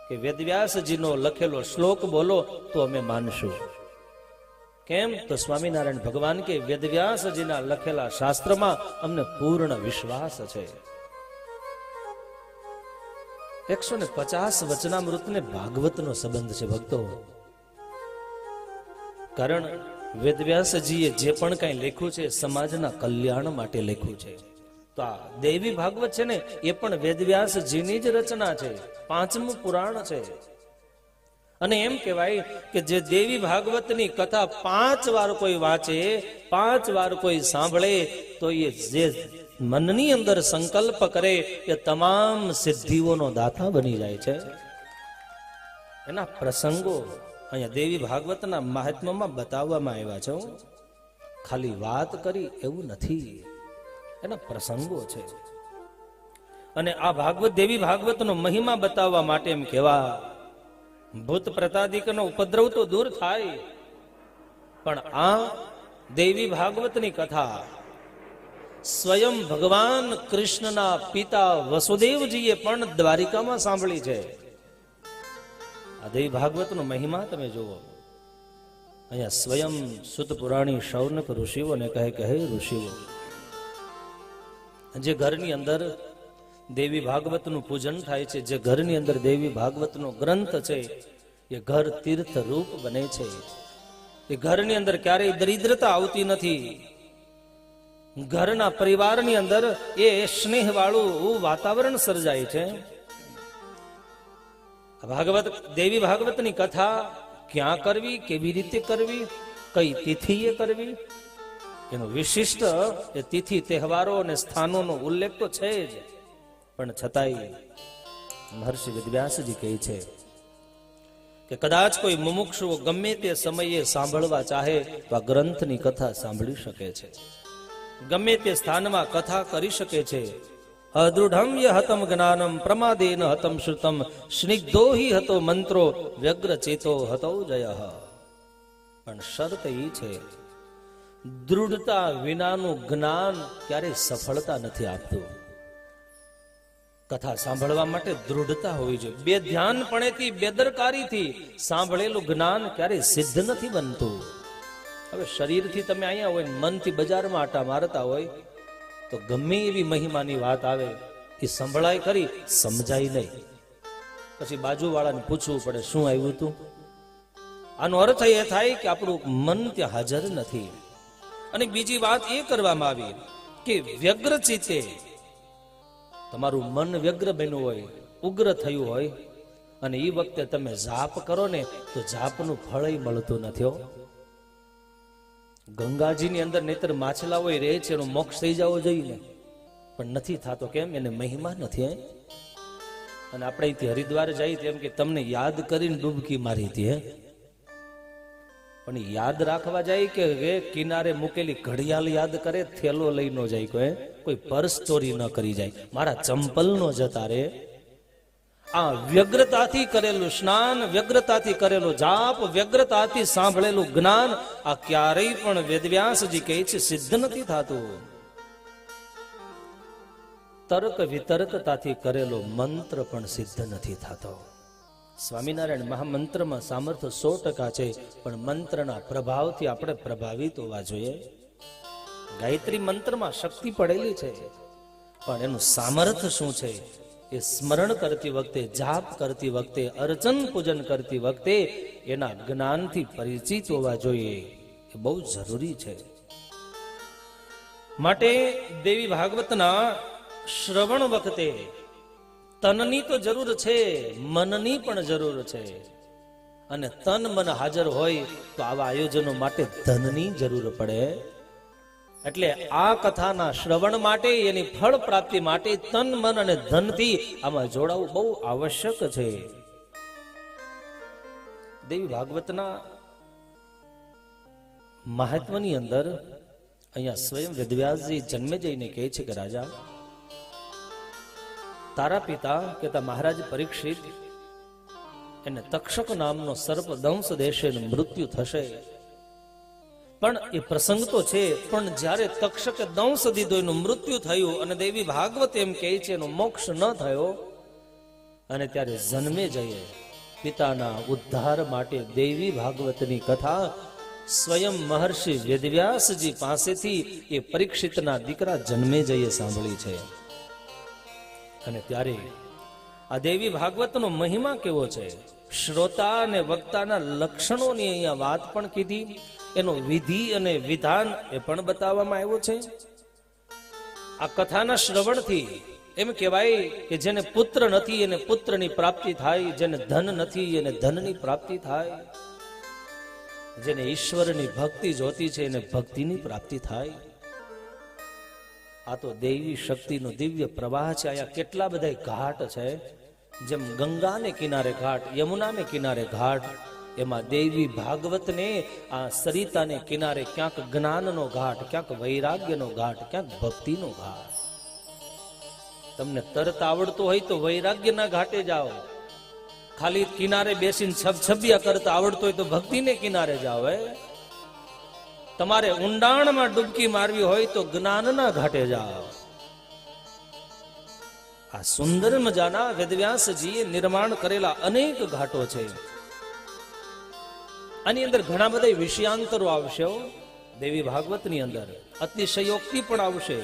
Speaker 1: કે વેદવ્યાસજીનો લખેલો શ્લોક બોલો તો અમે માનશું. કેમ? તો સ્વામિનારાયણ ભગવાન કે વેદવ્યાસજીના લખેલા શાસ્ત્રમાં અમને પૂર્ણ વિશ્વાસ છે. 150 વચનામૃતને ભાગવતનો સંબંધ છે ભક્તો. કારણ વેદવ્યાસજીએ જે પણ કંઈ લખ્યું છે સમાજના કલ્યાણ માટે લખ્યું છે. તો આ દેવી ભાગવત છે ને એ પણ વેદવ્યાસજીની જ રચના છે. 5મું પુરાણ છે. અને એમ કહેવાય કે જે દેવી ભાગવતની કથા 5 વાર કોઈ વાંચે, 5 વાર કોઈ સાંભળે તો એ જે મનની અંદર સંકલ્પ કરે એ તમામ સિદ્ધિઓનો દાતા બની જાય છે. એના પ્રસંગો અહીંયા દેવી ભાગવતના મહાત્મ્યમાં બતાવવામાં આવ્યા છે. ખાલી વાત કરી એવું નથી, એના પ્રસંગો છે. અને આ ભાગવત, દેવી ભાગવતનો મહિમા બતાવવા માટે એમ કહેવા ભૂત પ્રતાદિકનો ઉપદ્રવ તો દૂર થાય, પણ આ દેવી ભાગવતની કથા સ્વયં ભગવાન કૃષ્ણના પિતા વસુદેવજીએ પણ દ્વારિકામાં સાંભળી છે. આ દેવી ભાગવતનો મહિમા તમે જુઓ. અહીંયા સ્વયં સુત પુરાણી શૌનક ઋષિઓને કહે કે હે ઋષિઓ, જે ઘરની અંદર દેવી ભાગવતનું પૂજન થાય છે, જે ઘરની અંદર દેવી ભાગવતનો ગ્રંથ છે એ ઘર તીર્થ રૂપ બને છે. એ ઘરની અંદર ક્યારેય દરિદ્રતા આવતી નથી. ઘરના પરિવારની અંદર એ સ્નેહ વાળું વાતાવરણ સર્જાય છે. ભાગવત, દેવી ભાગવતની કથા ક્યાં કરવી, કેવી રીતે કરવી, કઈ તિથિએ કરવી, એનો વિશિષ્ટ એ તિથિ, તહેવારો અને સ્થાનોનો ઉલ્લેખ તો છે જ. પણ છતાંય મહર્ષિ વેદવ્યાસજી કહે છે કે કદાચ કોઈ મુમુક્ષુઓ ગમે તે સમયે સાંભળવા ચાહે તો આ ગ્રંથની કથા સાંભળી શકે છે. ગમે તે સ્થાનમાં કથા કરી શકે છે. અદૃઢમ યહતમ જ્ઞાનમ પ્રમાદેન હતમ શ્રુતમ સ્નિગ્ધો હિ હતો મંત્રો વ્યગ્ર ચેતો હતો જય. પણ શરત એ છે, દૃઢતા વિનાનું જ્ઞાન ક્યારેય સફળતા નથી આપતું. કથા સાંભળવા માટે દૃઢતા હોવી જોઈએ. બેધ્યાનપણેથી, બેદરકારીથી સાંભળેલું જ્ઞાન ક્યારેય સિદ્ધ નથી બનતું. હવે શરીરથી તમે અહીંયા હોય, મનથી બજારમાં આટા મારતા હોય તો ગમે એવી મહિમાની વાત આવે એ સંભળાય ખરી, સમજાય નહીં. પછી બાજુવાળાને પૂછવું પડે શું આવ્યું તું. આનો અર્થ એ થાય કે આપણું મન ત્યાં હાજર નથી. અને બીજી વાત એ કરવામાં આવી કે વ્યગ્ર ચિત્તે, તમારું મન વ્યગ્ર બન્યું હોય, ઉગ્ર થયું હોય, અને એ વખતે તમે જાપ કરો ને તો જાપનું ફળ મળતું નથી હો. ગંગાજીની અંદર નહીતર માછલાઓ રહે છે, એનો મોક્ષ થઈ જવો જોઈએ ને, પણ નથી થતો. કેમ? એને મહિમા નથી. અને આપણે અહીંથી હરિદ્વાર જઈએ તેમ કે તમને યાદ કરીને ડૂબકી મારી હતી. પણ યાદ રાખવા જાય કે કિનારે મૂકેલી ઘડિયાળ યાદ કરે, થેલો લઈ ન જાય, કોઈ પર્સ ચોરી ન કરી જાય, મારા ચંપલ નો જતા રે. આ વ્યગ્રતાથી કરેલું સ્નાન, વ્યગ્રતાથી કરેલો જાપ, વ્યગ્રતાથી સાંભળેલું જ્ઞાન, આ ક્યારેય પણ વેદવ્યાસજી કહે છે સિદ્ધ નથી થતું. તર્ક વિતર્કતાથી કરેલો મંત્ર પણ સિદ્ધ નથી થતો. સ્વામિનારાયણ મહામંત્રમાં સામર્થ્ય 100% છે, પણ મંત્રના પ્રભાવથી આપણે પ્રભાવિત હોવા જોઈએ. ગાયત્રી મંત્રમાં શક્તિ પડેલી છે, પણ એનું સામર્થ્ય શું છે એ સ્મરણ કરતી વખતે, જાપ કરતી વખતે, અર્ચન પૂજન કરતી વખતે એના જ્ઞાનથી પરિચિત હોવા જોઈએ. એ બહુ જરૂરી છે. માટે દેવી ભાગવતના શ્રવણ વખતે તનની તો જરૂર છે, મનની પણ જરૂર છે. અને તન મન હાજર હોય તો આવા આયોજનો માટે ધનની જરૂર પડે. એટલે આ કથાના શ્રવણ માટે, એની ફળ પ્રાપ્તિ માટે તન મન અને ધનથી આમાં જોડાવું બહુ આવશ્યક છે. દેવી ભાગવતના મહત્વની અંદર અહીંયા સ્વયં વેદવ્યાસજી જન્મે જઈને કહે છે કે રાજા, તારા પિતા કહેતા મહારાજ પરીક્ષિત, એને તક્ષક નામનો સર્પ દંશ દેશે મૃત્યુ થશે. પણ એ પ્રસંગ તો છે, પણ જ્યારે તક્ષકે દંશ દીધો, એનું મૃત્યુ થયું, અને દેવી ભાગવત એમ કહે છે એનો મોક્ષ ન થયો, અને ત્યારે જન્મે જઈએ પિતાના ઉદ્ધાર માટે દેવી ભાગવતની કથા સ્વયં મહર્ષિ વેદવ્યાસજી પાસેથી એ પરીક્ષિતના દીકરા જન્મે જઈએ સાંભળી છે. અને ત્યારે આ દેવી ભાગવતનો મહિમા કેવો છે, શ્રોતા અને વક્તાના લક્ષણોની અહીંયા વાત પણ કીધી, એનો વિધિ અને વિધાન એ પણ બતાવવામાં આવ્યો છે. આ કથાના શ્રવણથી એમ કહેવાય કે જેને પુત્ર નથી એને પુત્રની પ્રાપ્તિ થાય, જેને ધન નથી એને ધનની પ્રાપ્તિ થાય, જેને ઈશ્વરની ભક્તિ જોતી છે એને ભક્તિની પ્રાપ્તિ થાય. આ તો દેવી શક્તિનો દિવ્ય પ્રવાહ છે. અહીંયા કેટલા બધા ઘાટ છે, જેમ ગંગાને કિનારે ઘાટ, યમુનાને કિનારે ઘાટ, એમાં દેવી ભાગવતને આ સરિતાને કિનારે ક્યાંક જ્ઞાનનો ઘાટ, ક્યાંક વૈરાગ્યનો ઘાટ, ક્યાંક ભક્તિનો ઘાટ. તમને તરત આવડતું હોય તો વૈરાગ્યના ઘાટે જાઓ, ખાલી કિનારે બેસીને છબછબિયા કરતા આવડતું હોય તો ભક્તિને કિનારે જાઓ. તમારે ઊંડાણમાં ડૂબકી મારવી હોય તો જ્ઞાનના ઘાટે જાઓ. આ સુંદર મજાના વેદવ્યાસજીએ નિર્માણ કરેલા અનેક ઘાટો છે. આની અંદર ઘણા બધા વિષયાંતરો આવશે દેવી ભાગવતની અંદર, અતિશયોક્તિ પણ આવશે,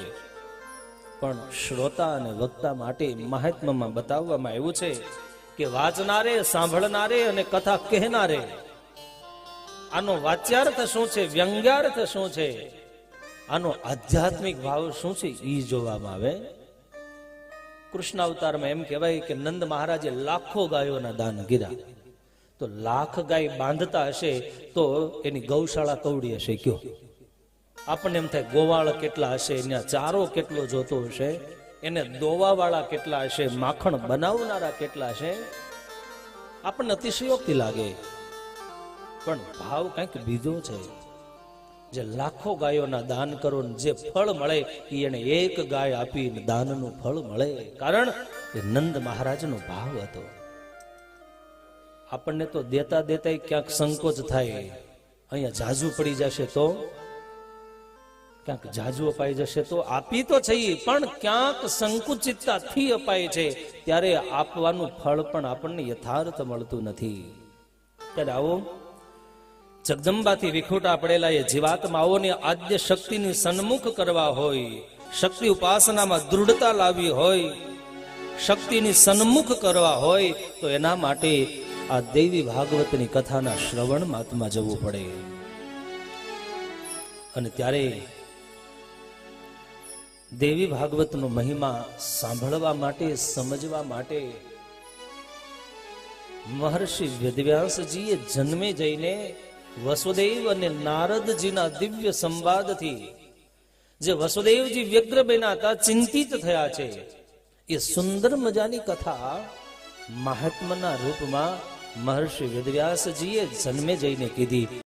Speaker 1: પણ શ્રોતા અને વક્તા માટે મહાત્મામાં બતાવવામાં આવ્યું છે કે વાંચનારે, સાંભળનારે અને કથા કહેનારે આનો વાચ્યાર્થ શું છે, વ્યંગ્યાર્થ શું છે, આનો આધ્યાત્મિક ભાવ શું છે એ જોવામાં આવે. કૃષ્ણ અવતારમાં એમ કહેવાય કે નંદ મહારાજે લાખો ગાયોના દાન કર્યા. તો લાખ ગાય બાંધતા હશે તો એની ગૌશાળા કવડી હશે કયો? આપણને એમ થાય ગોવાળ કેટલા હશે, એને ચારો કેટલો જોતો હશે, એને દોવાવાળા કેટલા હશે, માખણ બનાવનારા કેટલા હશે. આપણને અતિશયોક્તિ લાગે, પણ ભાવ કંઈક બીજો છે. જે લાખો ગાયોના દાન કરો ને જે ફળ મળે એ એને એક ગાય આપીને દાનનું ફળ મળે, કારણ એ નંદ મહારાજનો ભાવ હતો. આપણને તો દેતા દેતા ક્યાંક સંકોચ થાય, અહીંયા જાજુ પડી જશે તો, ક્યાંક જાજુ અપાઈ જશે તો આપી તો છે, પણ ક્યાંક સંકુચિતતાથી અપાય છે, ત્યારે આપવાનું ફળ પણ આપણને યથાર્થ મળતું નથી. ત્યારે આવો જગદંબાથી વિખૂટા પડેલા એ જીવાત્માઓને આદ્ય શક્તિની સન્મુખ કરવા હોય, શક્તિ ઉપાસનામાં દૃઢતા લાવવી હોય, શક્તિની સન્મુખ કરવા હોય તો એના માટે આ દેવી ભાગવતની કથાના શ્રવણ માત્મા જવું પડે. અને ત્યારે દેવી ભાગવતનો મહિમા સાંભળવા માટે, સમજવા માટે મહર્ષિ વેદવ્યાસજીએ જન્મે જઈને વસુદેવ અને નારદજીના દિવ્ય સંવાદથી જે વસુદેવજી વ્યગ્ર બન્યા હતા, ચિંતિત થયા છે, એ સુંદર મજાની કથા મહાત્માના રૂપમાં મહર્ષિ વેદવ્યાસજીએ જન્મે જઈને કીધી.